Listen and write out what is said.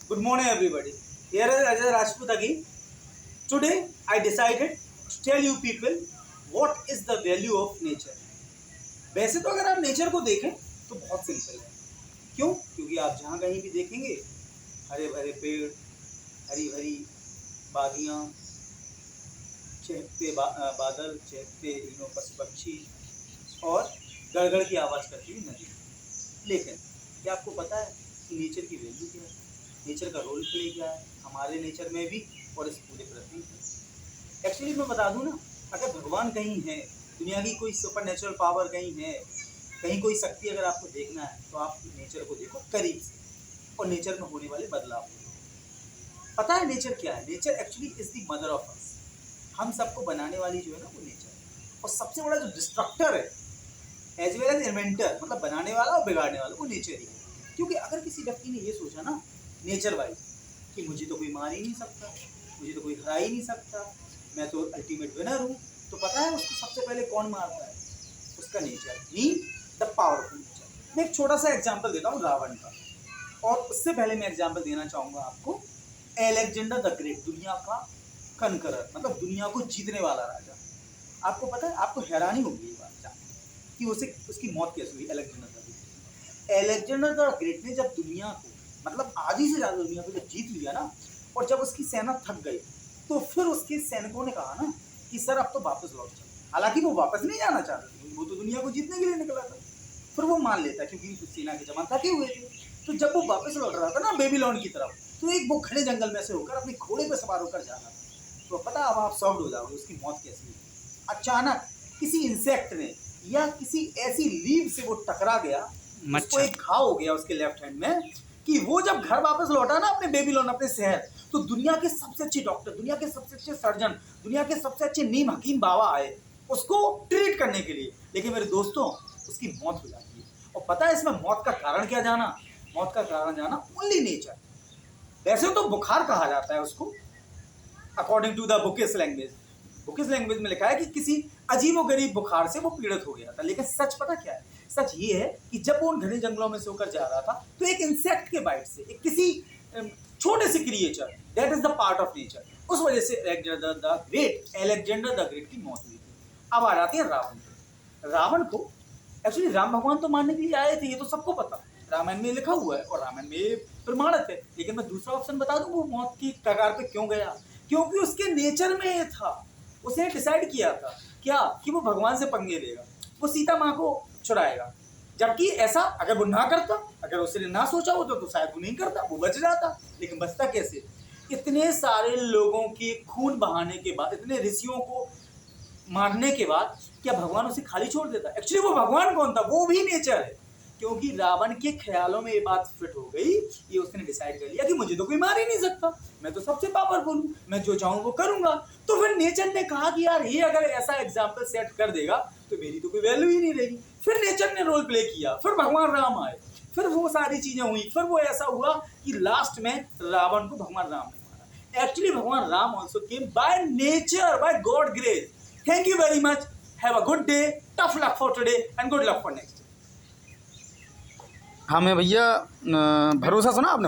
Good morning, everybody. Here is Ajay Rajput again. Today, I decided to tell you people what is the value of nature. वैसे तो अगर आप nature को देखें तो बहुत सिंपल है. क्यों? क्योंकि आप जहाँ कहीं भी देखेंगे हरे भरे पेड़, हरी भरी वादियाँ, चहकते बादल, चहकते पशु पक्षी और गड़गड़ की आवाज़ करती हुई नदी. लेकिन क्या आपको पता है कि नेचर की वैल्यू क्या है? नेचर का रोल प्ले क्या है हमारे नेचर में भी और इस पूरे पृथ्वी में? एक्चुअली मैं बता दूं ना, अगर भगवान कहीं है, दुनिया की कोई सुपर नेचुरल पावर कहीं है, कहीं कोई शक्ति अगर आपको देखना है तो आप नेचर को देखो करीब से और नेचर में होने वाले बदलाव. पता है नेचर क्या है? Nature actually is the mother of us. हम सबको बनाने वाली जो है ना वो नेचर है. और सबसे बड़ा जो डिस्ट्रक्टर है एज वेल एज इन्वेंटर, मतलब बनाने वाला और बिगाड़ने वाला, वो नेचर ही है. क्योंकि अगर किसी व्यक्ति ने ये सोचा ना नेचर वाइज कि मुझे तो कोई मार ही नहीं सकता, मुझे तो कोई हरा ही नहीं सकता, मैं तो अल्टीमेट विनर हूँ, तो पता है उसको सबसे पहले कौन मारता है? उसका nature, mean the powerful nature. मैं एक छोटा सा एग्जांपल देता हूँ रावण का, और उससे पहले मैं एग्जांपल देना चाहूँगा आपको एलेक्जेंडर द ग्रेट, दुनिया का कनकरर, मतलब दुनिया को जीतने वाला राजा. आपको पता है, आपको हैरानी होगी ये बात जान कि उसकी मौत कैसे हुई. एलेक्जेंडर द ग्रेट ने जब दुनिया को, मतलब आधी से ज़्यादा दुनिया को जब जीत लिया ना, और जब उसकी सेना थक गई, तो फिर उसके सैनिकों ने कहा ना कि सर अब तो वापस लौट चलो. हालांकि वो वापस नहीं जाना चाहते थे, वो तो दुनिया को जीतने के लिए निकला था. फिर वो मान लेता क्योंकि सेना के जवान थके हुए थे. तो जब वो वापस लौट रहा था ना बेबीलोन की तरफ, तो एक वो घने जंगल में से होकर अपने घोड़े पर सवार होकर जा रहा था. तो पता अब आप सॉफ्ट हो जाओगे उसकी मौत कैसी हुई. अचानक किसी इंसेक्ट ने या किसी ऐसी लीव से वो टकरा गया, उसको एक घाव हो गया उसके लेफ्ट हैंड में, कि वो जब घर वापस लौटा ना अपने बेबीलोन, अपने शहर, तो दुनिया के सबसे अच्छे डॉक्टर, दुनिया के सबसे अच्छे सर्जन, दुनिया के सबसे अच्छे नीम हकीम बाबा आए उसको ट्रीट करने के लिए. लेकिन मेरे दोस्तों, उसकी मौत हो जाती है. और पता है इसमें मौत का कारण क्या जाना? मौत का कारण जाना ओनली नेचर. वैसे तो बुखार कहा जाता है उसको, according to the bookish language. Bookish language में लिखा है कि किसी अजीबोगरीब बुखार से वो पीड़ित हो गया था. लेकिन सच पता क्या है? सच ये है कि जब वो उन घने जंगलों में से होकर जा रहा था, तो एक इंसेक्ट के बाइट से, एक किसी छोटे से creature, that is the part of nature, उस वजह से एलेक्जेंडर द ग्रेट की मौत हुई थी. अब आ जाते हैं रावण पे. रावण को एक्चुअली राम भगवान तो मारने के लिए आए थे, ये तो सबको पता, रामायण में लिखा हुआ है और रामायण में प्रमाणित है. लेकिन मैं दूसरा ऑप्शन बता दूं, वो मौत की कगार पे क्यों गया? क्योंकि उसके नेचर में ये था. उसने डिसाइड किया था क्या कि वो भगवान से पंगे लेगा, वो सीता माँ को छुड़ाएगा. जबकि ऐसा अगर वो ना करता, अगर उसने ना सोचा होता तो शायद वो नहीं करता, वो बच जाता. लेकिन बचता कैसे? इतने सारे लोगों के खून बहाने के बाद, इतने ऋषियों को मारने के बाद, क्या भगवान उसे खाली छोड़ देता? एक्चुअली वो भगवान कौन था? वो भी नेचर है. क्योंकि रावण के ख्यालों में ये बात फिट हो गई, ये उसने डिसाइड कर लिया कि मुझे तो कोई मार ही नहीं सकता, मैं तो सबसे पावरफुल हूँ, मैं जो चाहूँ वो करूँगा. तो फिर नेचर ने कहा कि यार ये अगर ऐसा एग्जाम्पल सेट कर देगा तो मेरी तो कोई वैल्यू ही नहीं रहेगी. फिर नेचर ने रोल प्ले किया, फिर भगवान राम आए, फिर वो सारी चीज़ें हुई, फिर वो ऐसा हुआ कि लास्ट में रावण को भगवान राम ने मारा. एक्चुअली भगवान Ram also came by nature, by God grace. Thank you very much. Have a good day. Tough luck for today and good luck for next. हमें भैया भरोसा सुना आपने.